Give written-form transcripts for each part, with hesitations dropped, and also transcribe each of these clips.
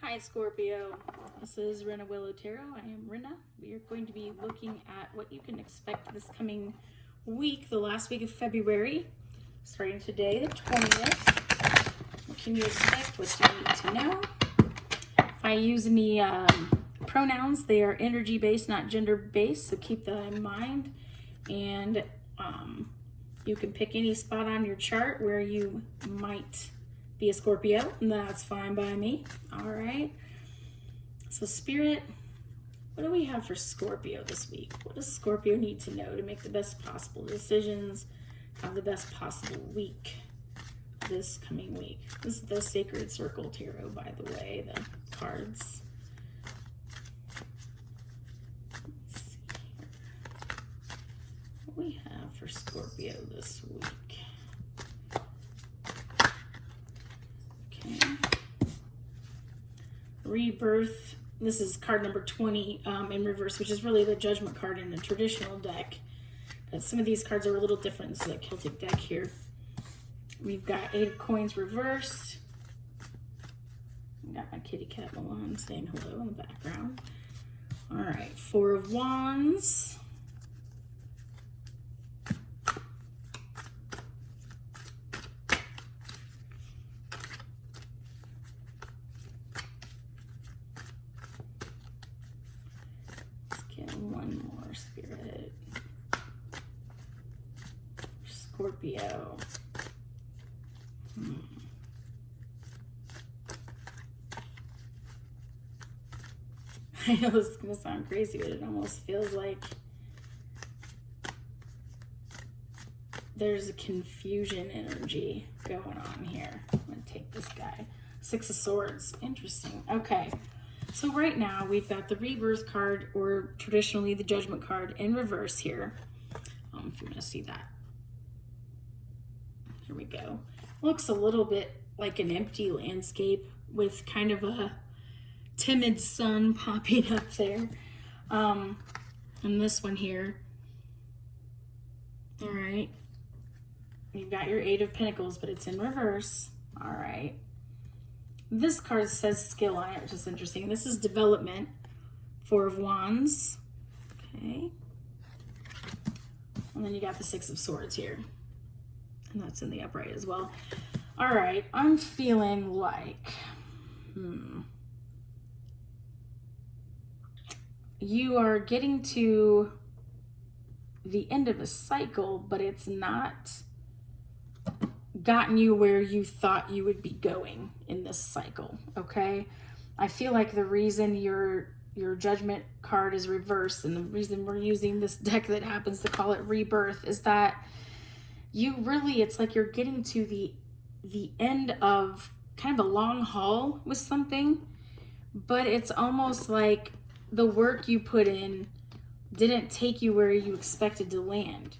Hi Scorpio, this is Rena Willow Tarot. I am Rena. We are going to be looking at what you can expect this coming week, the last week of February, starting today, the 20th. What can you expect? What do you need to know? If I use any pronouns, they are energy-based, not gender-based, so keep that in mind. And you can pick any spot on your chart where you might be a Scorpio, and that's fine by me. All right. So Spirit, what do we have for Scorpio this week? What does Scorpio need to know to make the best possible decisions, have the best possible week this coming week? This is the Sacred Circle Tarot, by the way, the cards. Let's see here. What we have for Scorpio this week? Rebirth. This is card number 20 in reverse, which is really the Judgment card in the traditional deck. But some of these cards are a little different. This is a Celtic deck here. We've got 8 of Coins reversed. I've got my kitty cat Milan saying hello in the background. All right, 4 of Wands. One more, Spirit. Scorpio. I know this is going to sound crazy, but it almost feels like there's a confusion energy going on here. I'm going to take this guy. 6 of Swords. Interesting. Okay. So right now we've got the Rebirth card, or traditionally the Judgment card, in reverse here. If you want to see that. Here we go. Looks a little bit like an empty landscape with kind of a timid sun popping up there. And this one here. All right. You've got your 8 of Pentacles, but it's in reverse. All right. This card says skill on it, which is interesting. This is development. 4 of Wands. Okay. And then you got the 6 of Swords here. And that's in the upright as well. All right. I'm feeling like, you are getting to the end of a cycle, but it's not gotten you where you thought you would be going in this cycle. Okay, I feel like the reason your Judgment card is reversed, and the reason we're using this deck that happens to call it Rebirth, is that you really, it's like you're getting to the end of kind of a long haul with something, but it's almost like the work you put in didn't take you where you expected to land.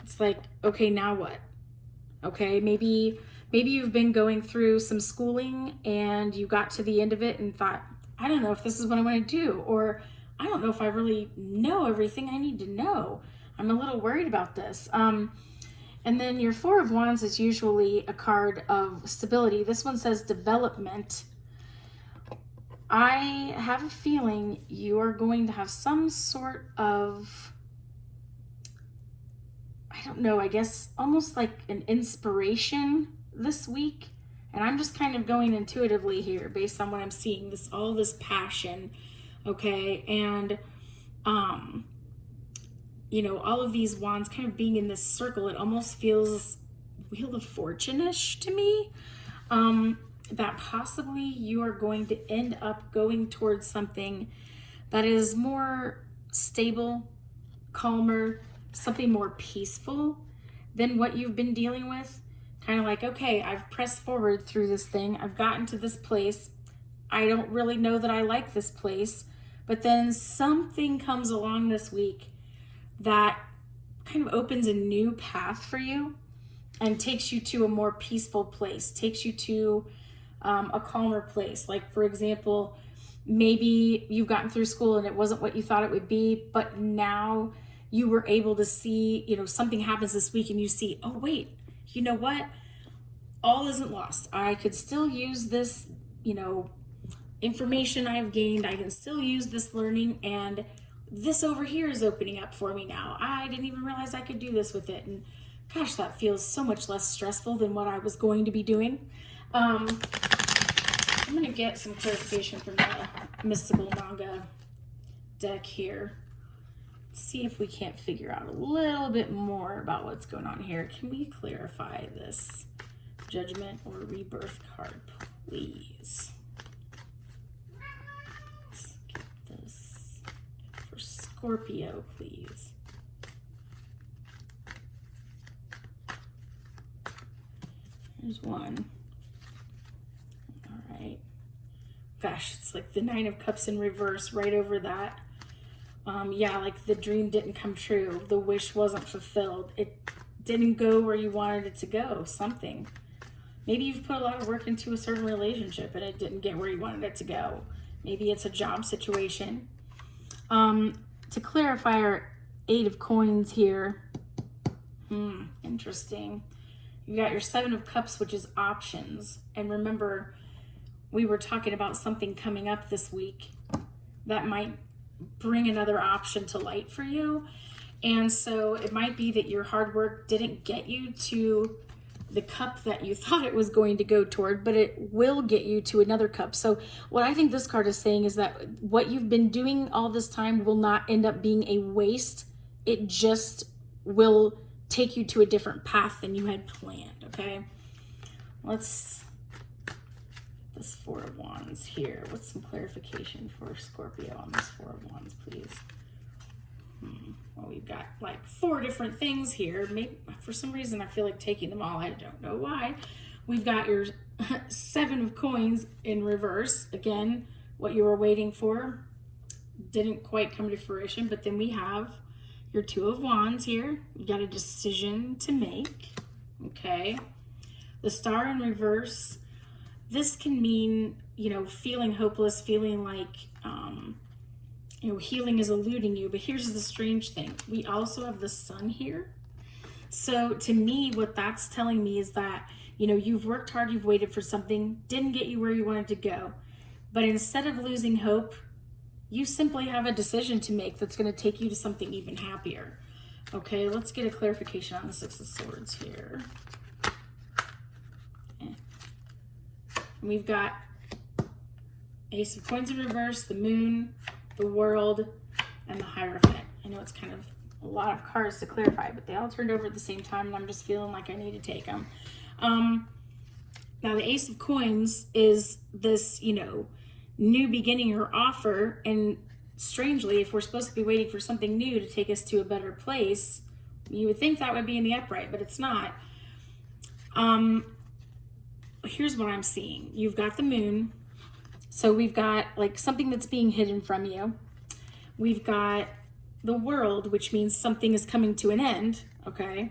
It's like, okay, now what? Okay, maybe you've been going through some schooling and you got to the end of it and thought, I don't know if this is what I want to do, or I don't know if I really know everything I need to know. I'm a little worried about this. And then your 4 of Wands is usually a card of stability. This one says development. I have a feeling you are going to have some sort of, I don't know, I guess almost like an inspiration this week. And I'm just kind of going intuitively here based on what I'm seeing, all this passion. Okay. And, you know, all of these wands kind of being in this circle, it almost feels Wheel of Fortune-ish to me. That possibly you are going to end up going towards something that is more stable, calmer, something more peaceful than what you've been dealing with. Kind of like, okay, I've pressed forward through this thing. I've gotten to this place. I don't really know that I like this place, but then something comes along this week that kind of opens a new path for you and takes you to a more peaceful place, takes you to a calmer place. Like, for example, maybe you've gotten through school and it wasn't what you thought it would be, but now you were able to see, you know, something happens this week and you see, oh, wait, you know what? All isn't lost. I could still use this, you know, information I've gained, I can still use this learning, and this over here is opening up for me now. I didn't even realize I could do this with it, and gosh, that feels so much less stressful than what I was going to be doing. I'm going to get some clarification from the mystical manga deck here. See if we can't figure out a little bit more about what's going on here. Can we clarify this Judgment or Rebirth card, please? Let's get this for Scorpio, please. There's one. All right. Gosh, it's like the Nine of Cups in reverse right over that. Yeah, like the dream didn't come true. The wish wasn't fulfilled. It didn't go where you wanted it to go. Something. Maybe you've put a lot of work into a certain relationship and it didn't get where you wanted it to go. Maybe it's a job situation. To clarify our Eight of Coins here. Interesting. You got your Seven of Cups, which is options. And remember, we were talking about something coming up this week that might bring another option to light for you. And so it might be that your hard work didn't get you to the cup that you thought it was going to go toward, but it will get you to another cup. So what I think this card is saying is that what you've been doing all this time will not end up being a waste. It just will take you to a different path than you had planned, okay? Let's get this Four of Wands here. What's some clarification for Scorpio on this Four of Wands, please? Well, we've got like 4 different things here. Maybe for some reason I feel like taking them all. I don't know why. We've got your Seven of Coins in reverse. Again, what you were waiting for didn't quite come to fruition. But then we have your Two of Wands here. You got a decision to make. Okay. The Star in reverse. This can mean, you know, feeling hopeless, feeling like, you know, healing is eluding you. But here's the strange thing. We also have the Sun here. So to me, what that's telling me is that, you know, you've worked hard, you've waited for something, didn't get you where you wanted to go. But instead of losing hope, you simply have a decision to make that's going to take you to something even happier. Okay, let's get a clarification on the Six of Swords here. And we've got Ace of Coins in reverse, the Moon, the World, and the Hierophant. I know it's kind of a lot of cards to clarify, but they all turned over at the same time, and I'm just feeling like I need to take them. Now, the Ace of Coins is this, you know, new beginning or offer, and strangely, if we're supposed to be waiting for something new to take us to a better place, you would think that would be in the upright, but it's not. Here's what I'm seeing. You've got the Moon. So we've got like something that's being hidden from you. We've got the World, which means something is coming to an end, okay?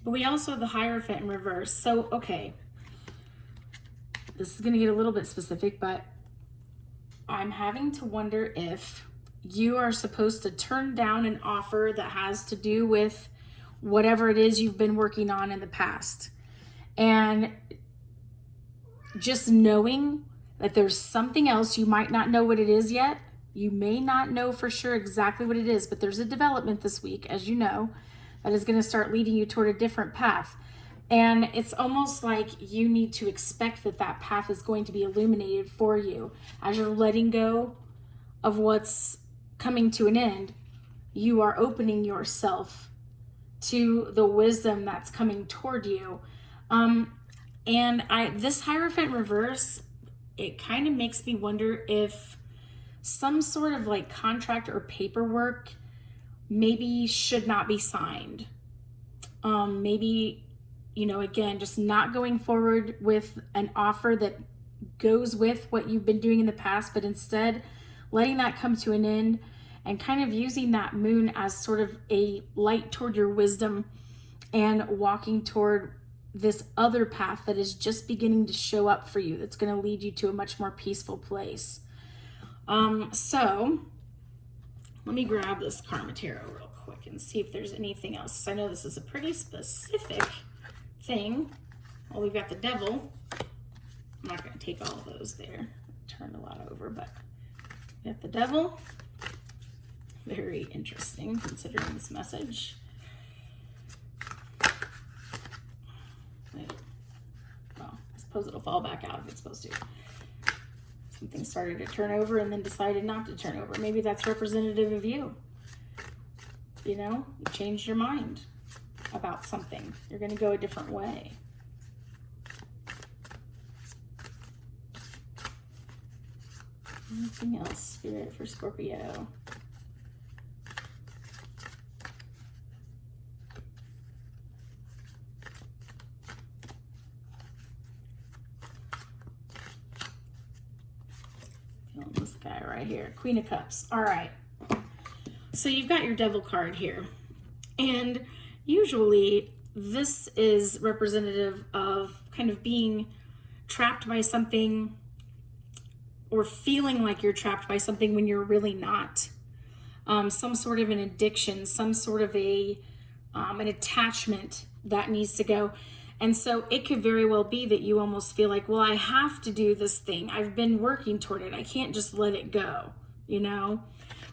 But we also have the Hierophant in reverse. So, okay, this is going to get a little bit specific, but I'm having to wonder if you are supposed to turn down an offer that has to do with whatever it is you've been working on in the past. And just knowing that there's something else, you might not know what it is yet. You may not know for sure exactly what it is, but there's a development this week, as you know, that is going to start leading you toward a different path. And it's almost like you need to expect that that path is going to be illuminated for you. As you're letting go of what's coming to an end, you are opening yourself to the wisdom that's coming toward you. This Hierophant reverse, it kind of makes me wonder if some sort of like contract or paperwork maybe should not be signed. Maybe, you know, again, just not going forward with an offer that goes with what you've been doing in the past, but instead letting that come to an end and kind of using that Moon as sort of a light toward your wisdom and walking toward this other path that is just beginning to show up for you, that's going to lead you to a much more peaceful place. So let me grab this Karma Tarot real quick and see if there's anything else. I know this is a pretty specific thing. Well, we've got the Devil. I'm not going to take all of those there. turned a lot over, but we got the Devil. Very interesting considering this message. Well, I suppose it'll fall back out if it's supposed to. Something started to turn over and then decided not to turn over. Maybe that's representative of you. You know, you changed your mind about something. You're going to go a different way. Anything else, Spirit, for Scorpio? Feeling this guy right here, Queen of Cups. All right. So you've got your Devil card here. And usually this is representative of kind of being trapped by something, or feeling like you're trapped by something when you're really not. Some sort of an addiction, some sort of an attachment that needs to go. And so it could very well be that you almost feel like, well, I have to do this thing. I've been working toward it. I can't just let it go, you know?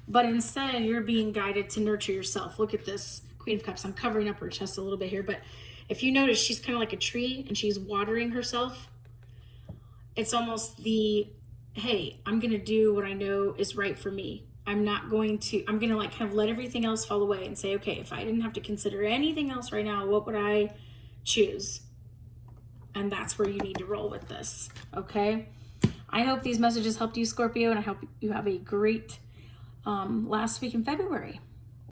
But instead, you're being guided to nurture yourself. Look at this Queen of Cups. I'm covering up her chest a little bit here, but if you notice, she's kind of like a tree and she's watering herself. It's almost the, hey, I'm going to do what I know is right for me. I'm going to like kind of let everything else fall away and say, okay, if I didn't have to consider anything else right now, what would I choose? And that's where you need to roll with this. Okay. I hope these messages helped you, Scorpio, and I hope you have a great last week in February.